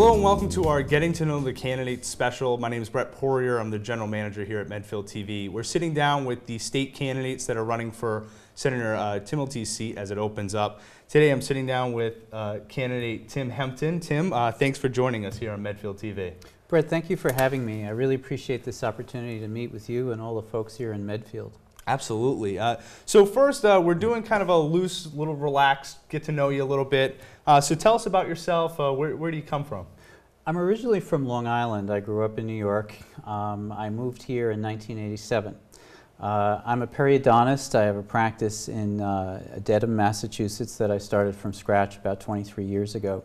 Hello and welcome to our Getting to Know the Candidates special. My name is Brett Poirier. I'm the general manager here at Medfield TV. We're sitting down with the state candidates that are running for Senator Timilty's seat as it opens up. Today I'm sitting down with candidate Tim Hempton. Tim, thanks for joining us here on Medfield TV. Brett, thank you for having me. I really appreciate this opportunity to meet with you and all the folks here in Medfield. Absolutely. So first, we're doing kind of a loose, little relaxed, get to know you a little bit. So tell us about yourself. Where do you come from? I'm originally from Long Island. I grew up in New York. I moved here in 1987. I'm a periodontist. I have a practice in Dedham, Massachusetts that I started from scratch about 23 years ago.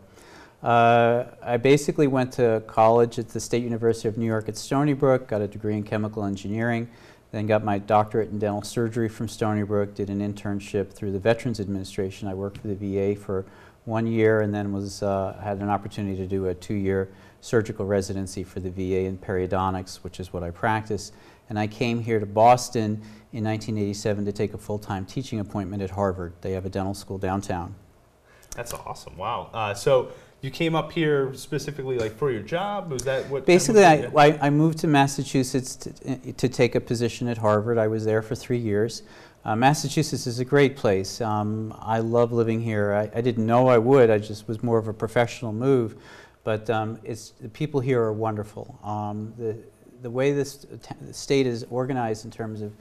I basically went to college at the State University of New York at Stony Brook, got a degree in chemical engineering, then got my doctorate in dental surgery from Stony Brook, did an internship through the Veterans Administration. I worked for the VA for 1 year and then had an opportunity to do a 2-year surgical residency for the VA in periodontics, which is what I practice. And I came here to Boston in 1987 to take a full-time teaching appointment at Harvard. They have a dental school downtown. That's awesome. Wow. So you came up here specifically like for your job? Was that what? Basically, I moved to Massachusetts to take a position at Harvard. I was there for 3 years. Massachusetts is a great place. I love living here. I didn't know I would. I just was more of a professional move. But the people here are wonderful. The way this state is organized in terms of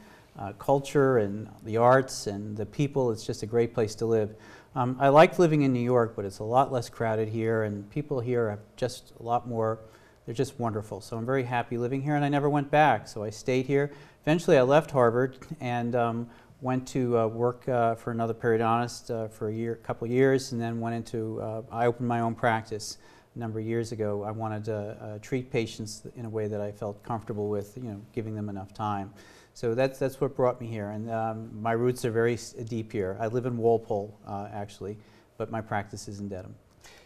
culture and the arts and the people, it's just a great place to live. I like living in New York, but it's a lot less crowded here, and people here have just a lot more, they're just wonderful. So I'm very happy living here, and I never went back, so I stayed here. Eventually I left Harvard and went to work for another periodontist for a couple years, and then went into, I opened my own practice a number of years ago. I wanted to treat patients in a way that I felt comfortable with, giving them enough time. So that's what brought me here, and my roots are very deep here. I live in Walpole, actually, but my practice is in Dedham.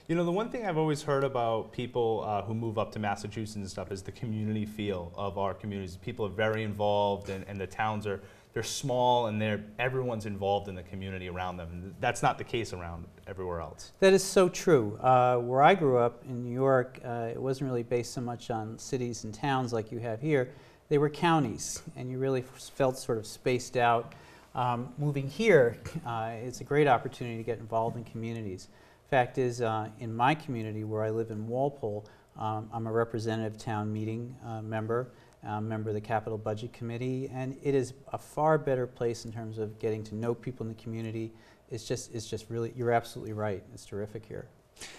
You know, the one thing I've always heard about people who move up to Massachusetts and stuff is the community feel of our communities. People are very involved, and the towns they're small, and everyone's involved in the community around them. And that's not the case around everywhere else. That is so true. Where I grew up in New York, it wasn't really based so much on cities and towns like you have here. They were counties, and you really felt sort of spaced out. Moving here, it's a great opportunity to get involved in communities. Fact is, in my community where I live in Walpole, I'm a representative town meeting member, member of the Capital Budget Committee, and it is a far better place in terms of getting to know people in the community. It's just really, you're absolutely right. It's terrific here.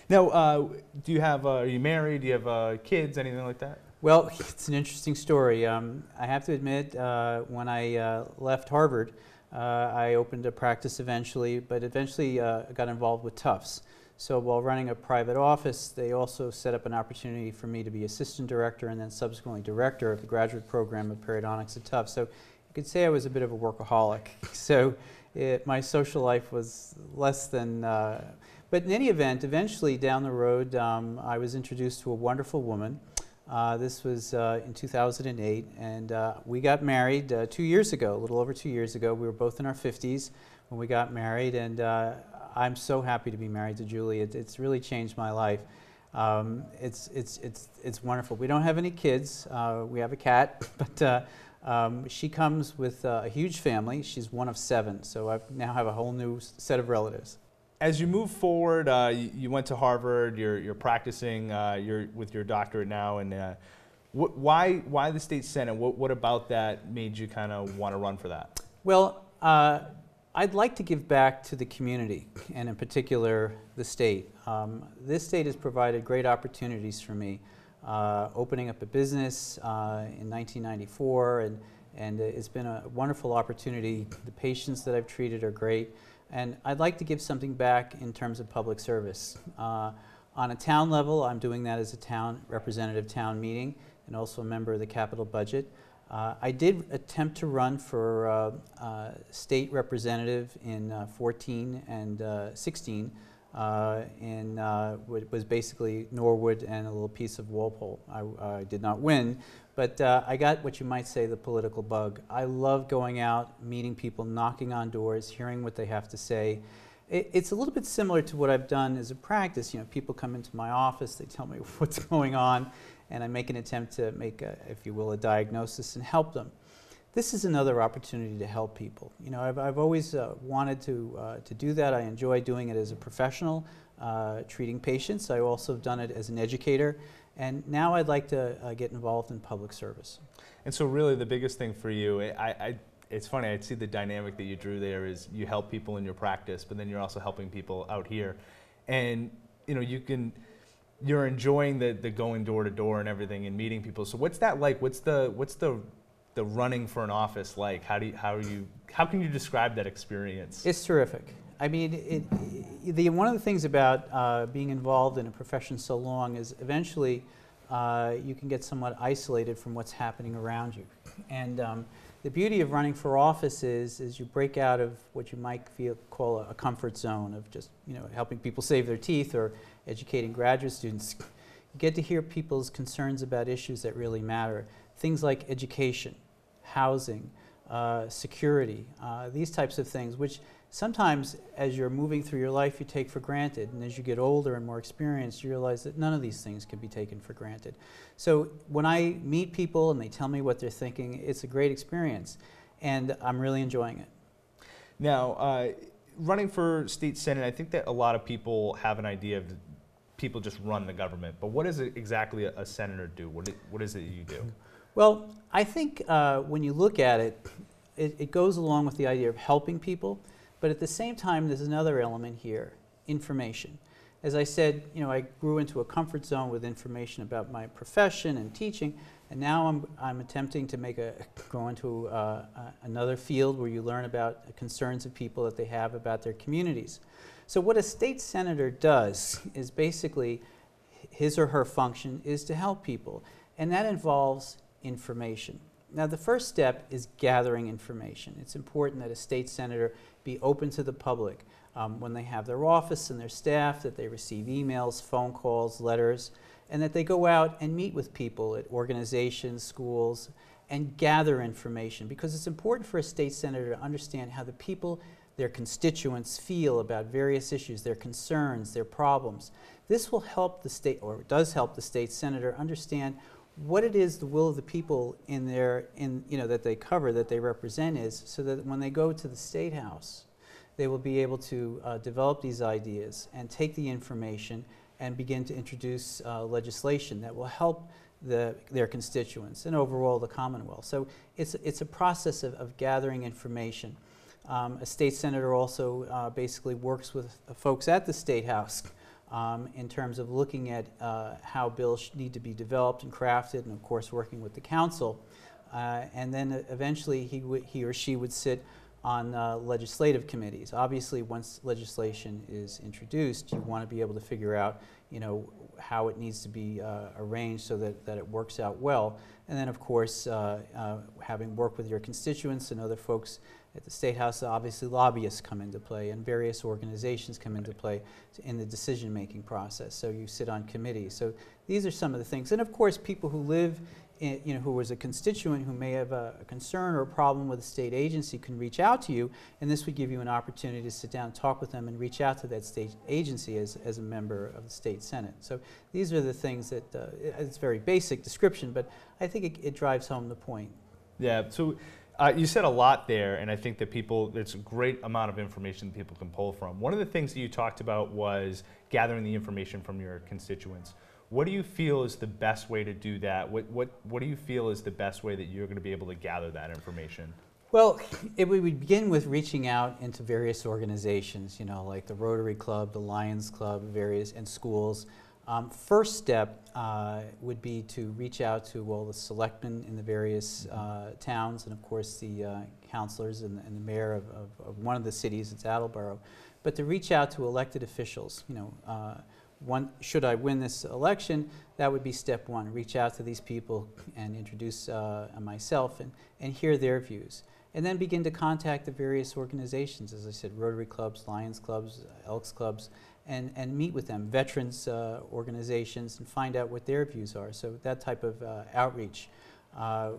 Now, are you married? Do you have kids, anything like that? Well, it's an interesting story. I have to admit, when I left Harvard, I opened a practice eventually, but eventually got involved with Tufts. So while running a private office, they also set up an opportunity for me to be assistant director and then subsequently director of the graduate program of periodontics at Tufts. So you could say I was a bit of a workaholic. So my social life was less than, but in any event, eventually down the road, I was introduced to a wonderful woman. This was in 2008, and we got married 2 years ago, a little over 2 years ago. We were both in our 50s when we got married, and I'm so happy to be married to Julie. It's really changed my life. It's wonderful. We don't have any kids. We have a cat, but she comes with a huge family. She's one of 7, so I now have a whole new set of relatives. As you move forward, you went to Harvard. You're practicing. You're with your doctorate now, and why the state senate? What about that made you kind of want to run for that? Well, I'd like to give back to the community, and in particular, the state. This state has provided great opportunities for me. Opening up a business in 1994, and it's been a wonderful opportunity. The patients that I've treated are great. And I'd like to give something back in terms of public service. On a town level, I'm doing that as a representative town meeting and also a member of the capital budget. I did attempt to run for state representative in 14 and 16 in what was basically Norwood and a little piece of Walpole. I did not win, but I got what you might say the political bug. I love going out, meeting people, knocking on doors, hearing what they have to say. It's a little bit similar to what I've done as a practice. People come into my office, they tell me what's going on, and I make an attempt to make, if you will, a diagnosis and help them. This is another opportunity to help people. I've always wanted to do that. I enjoy doing it as a professional, treating patients. I also have done it as an educator, and now I'd like to get involved in public service. And so really the biggest thing for you, it's funny, I see the dynamic that you drew there is you help people in your practice, but then you're also helping people out here. And you're enjoying the going door to door and everything and meeting people. So what's that like? What's the running for an office like? How can you describe that experience? It's terrific. I mean, one of the things about being involved in a profession so long is eventually you can get somewhat isolated from what's happening around you. And the beauty of running for office is you break out of what you might call a comfort zone of just helping people save their teeth or educating graduate students. You get to hear people's concerns about issues that really matter. Things like education, housing, security, these types of things, which sometimes as you're moving through your life you take for granted, and as you get older and more experienced you realize that none of these things can be taken for granted. So when I meet people and they tell me what they're thinking, it's a great experience, and I'm really enjoying it. Now, running for state senate, I think that a lot of people have an idea of people just run the government, but what does exactly a senator do? What is it you do? Well, I think when you look at it, it goes along with the idea of helping people, but at the same time there's another element here, information. As I said, I grew into a comfort zone with information about my profession and teaching, and now I'm attempting to go into another field where you learn about the concerns of people that they have about their communities. So what a state senator does is basically his or her function is to help people, and that involves information. Now the first step is gathering information. It's important that a state senator be open to the public when they have their office and their staff, that they receive emails, phone calls, letters, and that they go out and meet with people at organizations, schools, and gather information, because it's important for a state senator to understand how the people, their constituents, feel about various issues, their concerns, their problems. This will help the state, or does help the state senator understand what it is the will of the people that they cover, that they represent is, so that when they go to the State House, they will be able to develop these ideas and take the information and begin to introduce legislation that will help their constituents and overall the Commonwealth. So it's a process of gathering information. A state senator also basically works with folks at the State House in terms of looking at how bills need to be developed and crafted, and of course working with the council. And then eventually he or she would sit on legislative committees. Obviously, once legislation is introduced, you want to be able to figure out, how it needs to be arranged so that it works out well. And then, of course, having worked with your constituents and other folks at the State House, obviously lobbyists come into play, and various organizations come into play in the decision-making process. So you sit on committees. So these are some of the things. And of course, people who live who was a constituent who may have a concern or a problem with a state agency can reach out to you, and this would give you an opportunity to sit down and talk with them and reach out to that state agency as a member of the state senate. So these are the things that, it's a very basic description, but I think it drives home the point. Yeah, so you said a lot there, and I think that there's a great amount of information people can pull from. One of the things that you talked about was gathering the information from your constituents. What do you feel is the best way to do that? What do you feel is the best way that you're going to be able to gather that information? Well, we would begin with reaching out into various organizations, like the Rotary Club, the Lions Club, and schools. First step would be to reach out to the selectmen in the various towns, and of course the councilors and the mayor of one of the cities, it's Attleboro, but to reach out to elected officials. Should I win this election, that would be step one. Reach out to these people and introduce myself and hear their views. And then begin to contact the various organizations, as I said, Rotary Clubs, Lions Clubs, Elks Clubs, and meet with them, veterans organizations, and find out what their views are. So that type of outreach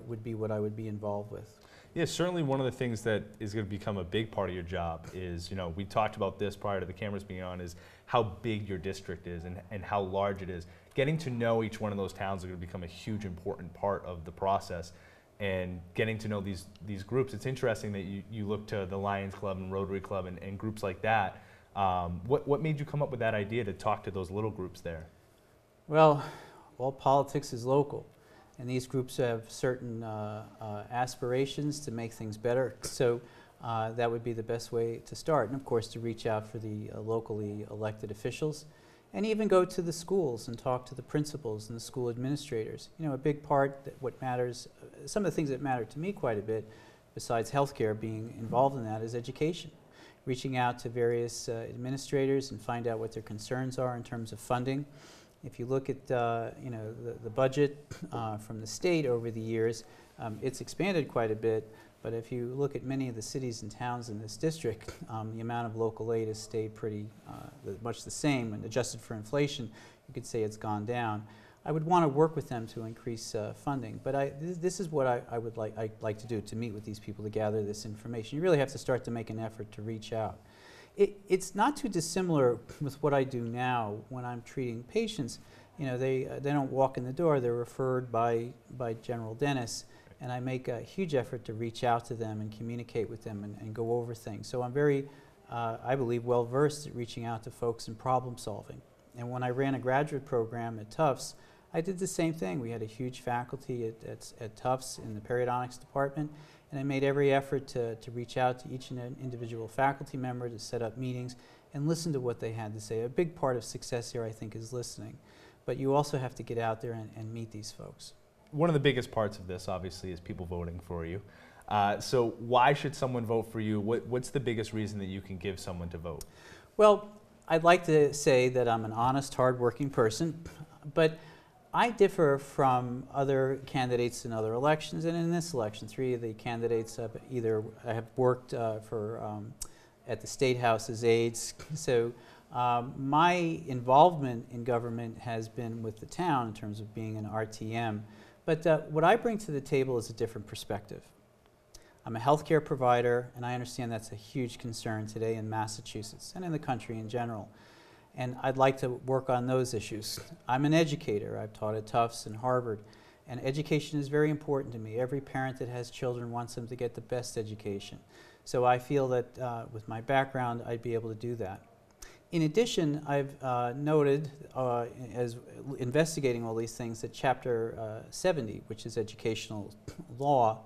would be what I would be involved with. Yeah, certainly one of the things that is going to become a big part of your job is, we talked about this prior to the cameras being on, is how big your district is and how large it is. Getting to know each one of those towns is going to become a huge important part of the process, and getting to know these groups. It's interesting that you look to the Lions Club and Rotary Club and groups like that. What made you come up with that idea to talk to those little groups there? Well, all politics is local, and these groups have certain aspirations to make things better. So that would be the best way to start. And of course, to reach out for the locally elected officials, and even go to the schools and talk to the principals and the school administrators. A big part that what matters, some of the things that matter to me quite a bit, besides healthcare being involved in that, is education. Reaching out to various administrators and find out what their concerns are in terms of funding. If you look at the budget from the state over the years, it's expanded quite a bit. But if you look at many of the cities and towns in this district, the amount of local aid has stayed pretty much the same, and adjusted for inflation, you could say it's gone down. I would want to work with them to increase funding, but this is what I'd like to do, to meet with these people to gather this information. You really have to start to make an effort to reach out. It's not too dissimilar with what I do now when I'm treating patients. They don't walk in the door; they're referred by general dentists. And I make a huge effort to reach out to them and communicate with them and go over things. So I'm very, I believe, well versed at reaching out to folks and problem solving. And when I ran a graduate program at Tufts, I did the same thing. We had a huge faculty at Tufts in the periodontics department, and I made every effort to reach out to each individual faculty member, to set up meetings and listen to what they had to say. A big part of success here, I think, is listening. But you also have to get out there and meet these folks. One of the biggest parts of this, obviously, is people voting for you. So why should someone vote for you? What's the biggest reason that you can give someone to vote? Well, I'd like to say that I'm an honest, hard-working person, but I differ from other candidates in other elections, and in this election, 3 of the candidates have worked for at the State House as aides. So my involvement in government has been with the town in terms of being an RTM. But what I bring to the table is a different perspective. I'm a healthcare provider, and I understand that's a huge concern today in Massachusetts and in the country in general. And I'd like to work on those issues. I'm an educator. I've taught at Tufts and Harvard, and education is very important to me. Every parent that has children wants them to get the best education. So I feel that with my background, I'd be able to do that. In addition, I've noted, as investigating all these things, that Chapter 70, which is educational law,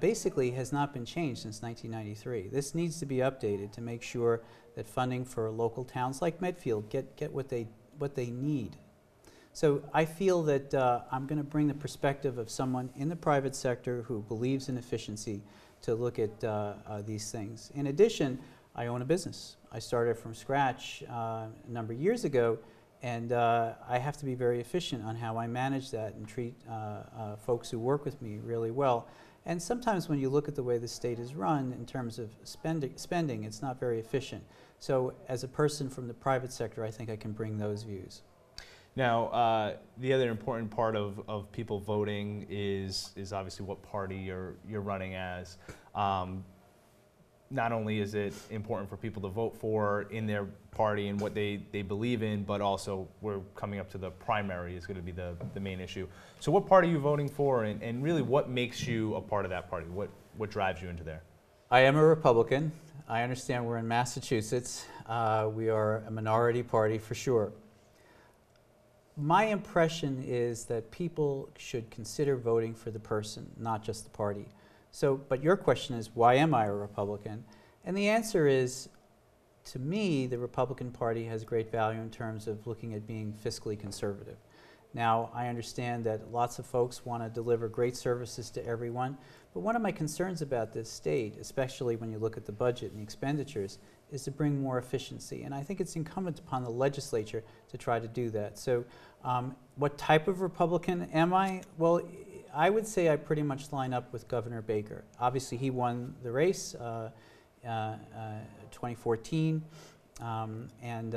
basically has not been changed since 1993. This needs to be updated to make sure that funding for local towns like Medfield get what they need. So I feel that I'm going to bring the perspective of someone in the private sector who believes in efficiency to look at these things. In addition, I own a business. I started from scratch a number of years ago, and I have to be very efficient on how I manage that and treat folks who work with me really well. And sometimes when you look at the way the state is run in terms of spending, it's not very efficient. So as a person from the private sector, I think I can bring those views. Now, the other important part of people voting is obviously what party you're running as. Not only is it important for people to vote for in their party and what they believe in, but also we're coming up to the primary is going to be the main issue. So what party are you voting for, and really what makes you a part of that party? What drives you into there? I am a Republican. I understand we're in Massachusetts. We are a minority party for sure. My impression is that people should consider voting for the person, not just the party. So, but your question is, why am I a Republican? And the answer is, to me, the Republican Party has great value in terms of looking at being fiscally conservative. Now, I understand that lots of folks want to deliver great services to everyone, but one of my concerns about this state, especially when you look at the budget and the expenditures, is to bring more efficiency. And I think it's incumbent upon the legislature to try to do that. So what type of Republican am I? Well, I would say I pretty much line up with Governor Baker. Obviously, he won the race 2014, and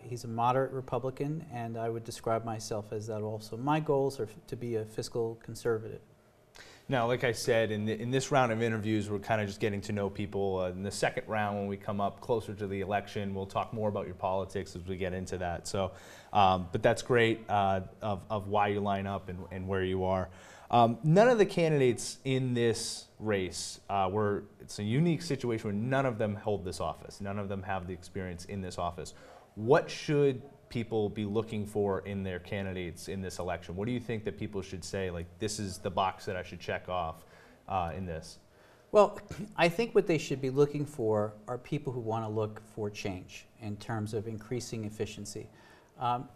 he's a moderate Republican, and I would describe myself as that also. My goals are to be a fiscal conservative. Now, like I said, in this round of interviews, we're kind of just getting to know people. In the second round, when we come up closer to the election, we'll talk more about your politics as we get into that. So, but that's great of why you line up and where you are. None of the candidates in this race it's a unique situation where none of them hold this office. None of them have the experience in this office. What should people be looking for in their candidates in this election? What do you think that people should say, like, this is the box that I should check off in this? Well, I think what they should be looking for are people who want to look for change in terms of increasing efficiency.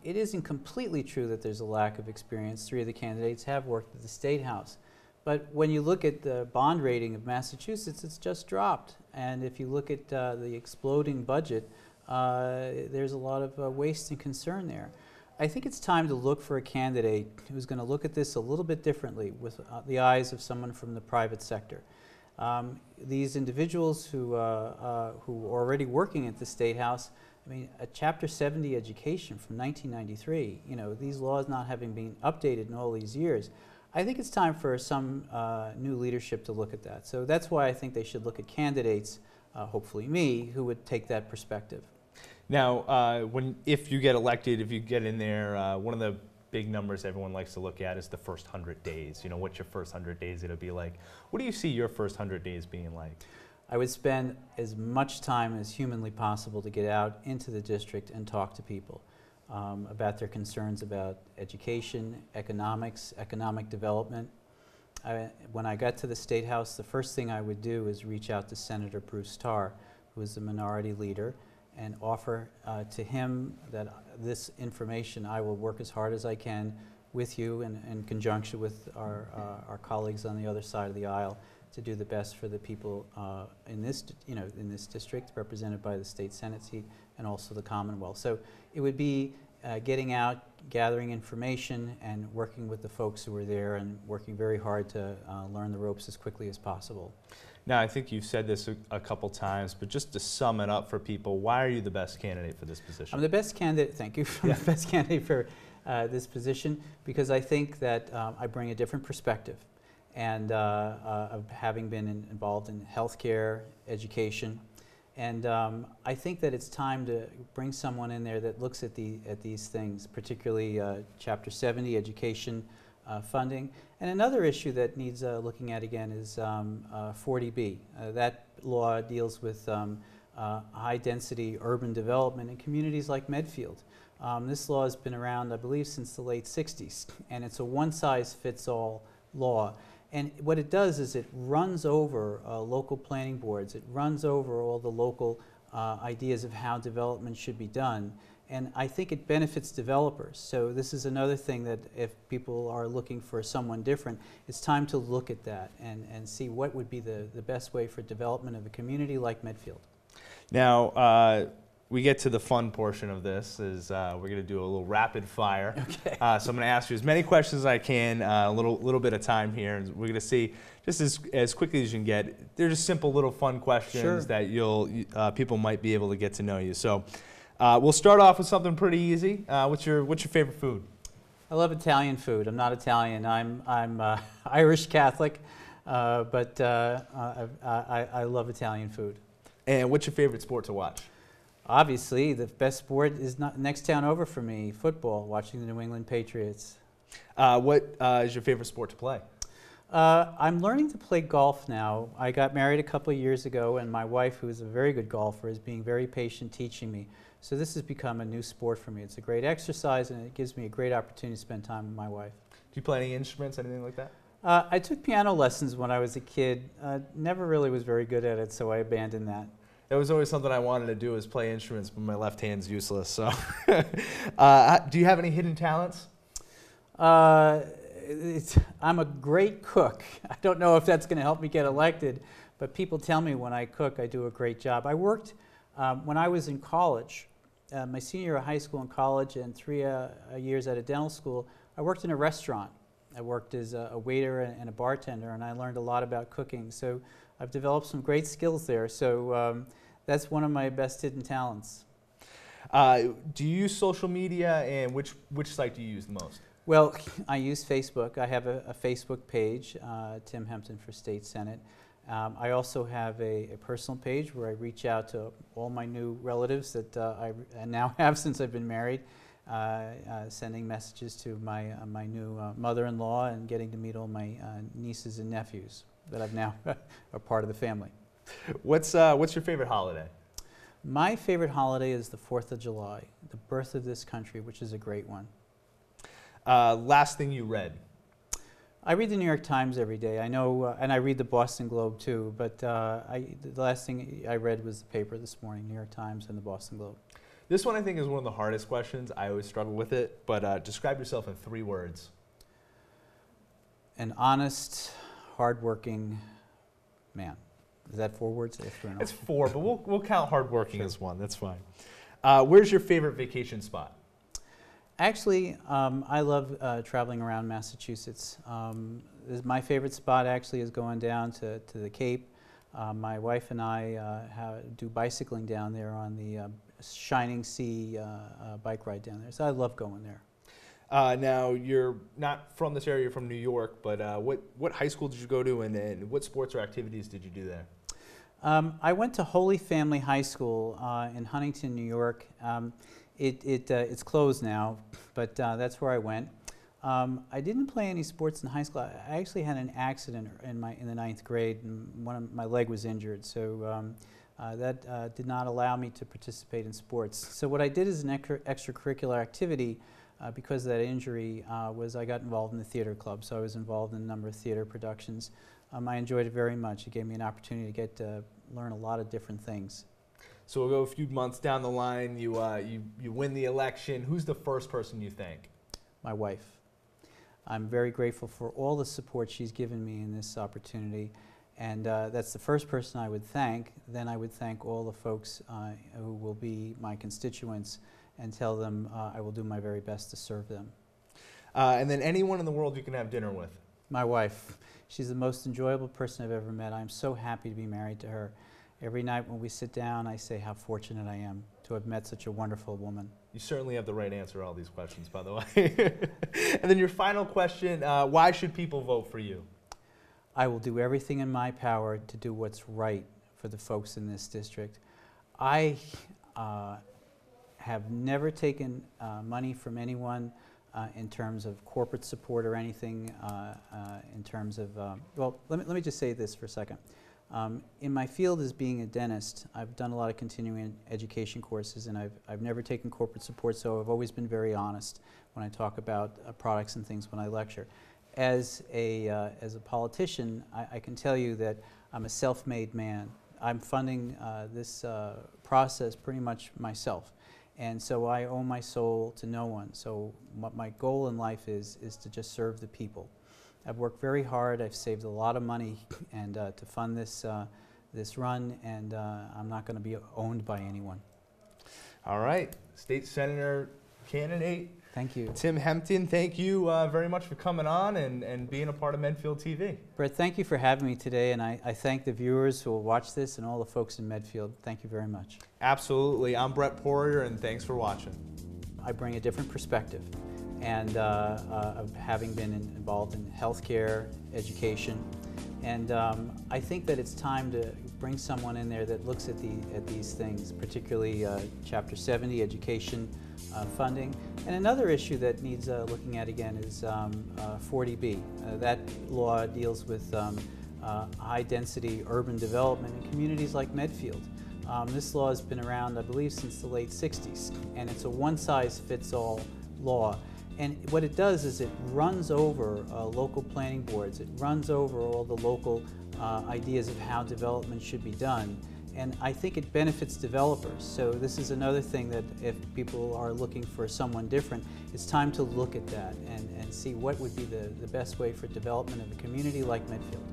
It isn't completely true that there's a lack of experience. 3 of the candidates have worked at the State House. But when you look at the bond rating of Massachusetts, it's just dropped. And if you look at the exploding budget, there's a lot of waste and concern there. I think it's time to look for a candidate who's going to look at this a little bit differently with the eyes of someone from the private sector. These individuals who are already working at the State House, I mean, a Chapter 70 education from 1993, you know, these laws not having been updated in all these years, I think it's time for some new leadership to look at that. So that's why I think they should look at candidates, hopefully me, who would take that perspective. Now, if you get elected, if you get in there, one of the big numbers everyone likes to look at is the first 100 days. You know, what's your first 100 days going to be like? What do you see your first 100 days being like? I would spend as much time as humanly possible to get out into the district and talk to people about their concerns about education, economics, economic development. When I got to the State House, the first thing I would do is reach out to Senator Bruce Tarr, who is the minority leader, and offer to him that this information, I will work as hard as I can with you in conjunction with our colleagues on the other side of the aisle to do the best for the people in this district, represented by the state Senate seat and also the Commonwealth. So it would be getting out, gathering information, and working with the folks who are there and working very hard to learn the ropes as quickly as possible. Now, I think you've said this a couple times, but just to sum it up for people, why are you the best candidate for this position? I'm the best candidate, thank you, I'm the best candidate for this position because I think that I bring a different perspective. And of having been involved in healthcare, education, and I think that it's time to bring someone in there that looks at these things, particularly Chapter 70 education funding. And another issue that needs looking at again is 40B. That law deals with high-density urban development in communities like Medfield. This law has been around, I believe, since the late 60s, and it's a one-size-fits-all law. And what it does is it runs over local planning boards. It runs over all the local ideas of how development should be done. And I think it benefits developers. So this is another thing that if people are looking for someone different, it's time to look at that and see what would be the best way for development of a community like Medfield. Now, we get to the fun portion of this is we're going to do a little rapid fire. Okay. So I'm going to ask you as many questions as I can, a little bit of time here, and we're going to see just as quickly as you can get. They're just simple little fun questions Sure. that people might be able to get to know you. So we'll start off with something pretty easy. What's your favorite food? I love Italian food. I'm not Italian. I'm Irish Catholic, but I love Italian food. And what's your favorite sport to watch? Obviously, the best sport is not next town over for me, football, watching the New England Patriots. What is your favorite sport to play? I'm learning to play golf now. I got married a couple of years ago, and my wife, who is a very good golfer, is being very patient teaching me. So this has become a new sport for me. It's a great exercise, and it gives me a great opportunity to spend time with my wife. Do you play any instruments, anything like that? I took piano lessons when I was a kid. Never really was very good at it, so I abandoned that. It was always something I wanted to do, is play instruments, but my left hand's useless. So, do you have any hidden talents? I'm a great cook. I don't know if that's going to help me get elected, but people tell me when I cook, I do a great job. I worked when I was in college, my senior year of high school and college, and 3 years at a dental school. I worked in a restaurant. I worked as a waiter and a bartender, and I learned a lot about cooking. So I've developed some great skills there. So that's one of my best hidden talents. Do you use social media, and which site do you use the most? Well, I use Facebook. I have a Facebook page, Tim Hempton for State Senate. I also have a personal page where I reach out to all my new relatives that I now have since I've been married, sending messages to my new mother-in-law and getting to meet all my nieces and nephews that I've now are part of the family. What's your favorite holiday? My favorite holiday is the 4th of July, the birth of this country, which is a great one. Last thing you read? I read the New York Times every day. I know, and I read the Boston Globe too, but the last thing I read was the paper this morning, New York Times and the Boston Globe. This one I think is one of the hardest questions. I always struggle with it, but describe yourself in 3 words. An honest, hardworking man. Is that 4 words? It's 4, but we'll count hardworking as 1. That's fine. Where's your favorite vacation spot? Actually, I love traveling around Massachusetts. My favorite spot actually is going down to the Cape. My wife and I do bicycling down there on the Shining Sea bike ride down there. So I love going there. Now, you're not from this area, you're from New York, but what high school did you go to, and what sports or activities did you do there? I went to Holy Family High School in Huntington, New York. It's closed now, but that's where I went. I didn't play any sports in high school. I actually had an accident in the 9th grade, and my leg was injured, so that did not allow me to participate in sports. So what I did as an extracurricular activity, because of that injury, was I got involved in the theater club. So I was involved in a number of theater productions. I enjoyed it very much. It gave me an opportunity to get to learn a lot of different things. So we'll go a few months down the line, you win the election. Who's the first person you thank? My wife. I'm very grateful for all the support she's given me in this opportunity, and that's the first person I would thank. Then I would thank all the folks who will be my constituents and tell them I will do my very best to serve them. And then anyone in the world you can have dinner with? My wife. She's the most enjoyable person I've ever met. I'm so happy to be married to her. Every night when we sit down, I say how fortunate I am to have met such a wonderful woman. You certainly have the right answer to all these questions, by the way. And then your final question, why should people vote for you? I will do everything in my power to do what's right for the folks in this district. I have never taken money from anyone in terms of corporate support or anything in terms of, well, let me just say this for a second. In my field as being a dentist, I've done a lot of continuing education courses, and I've never taken corporate support, so I've always been very honest when I talk about products and things when I lecture. As a politician, I can tell you that I'm a self-made man. I'm funding this process pretty much myself, and so I owe my soul to no one. So what my goal in life is to just serve the people. I've worked very hard. I've saved a lot of money and to fund this run, and I'm not going to be owned by anyone. All right, State Senator candidate. Thank you. Tim Hempton, thank you very much for coming on and being a part of Medfield TV. Brett, thank you for having me today, and I thank the viewers who will watch this and all the folks in Medfield. Thank you very much. Absolutely. I'm Brett Poirier, and thanks for watching. I bring a different perspective, and of having been involved in healthcare, education, and I think that it's time to bring someone in there that looks at these things, particularly Chapter 70, education funding. And another issue that needs looking at again is 40B. That law deals with high-density urban development in communities like Medfield. This law has been around, I believe, since the late 60s, and it's a one-size-fits-all law. And what it does is it runs over local planning boards. It runs over all the local ideas of how development should be done. And I think it benefits developers. So this is another thing that if people are looking for someone different, it's time to look at that and see what would be the best way for development of a community like Medfield.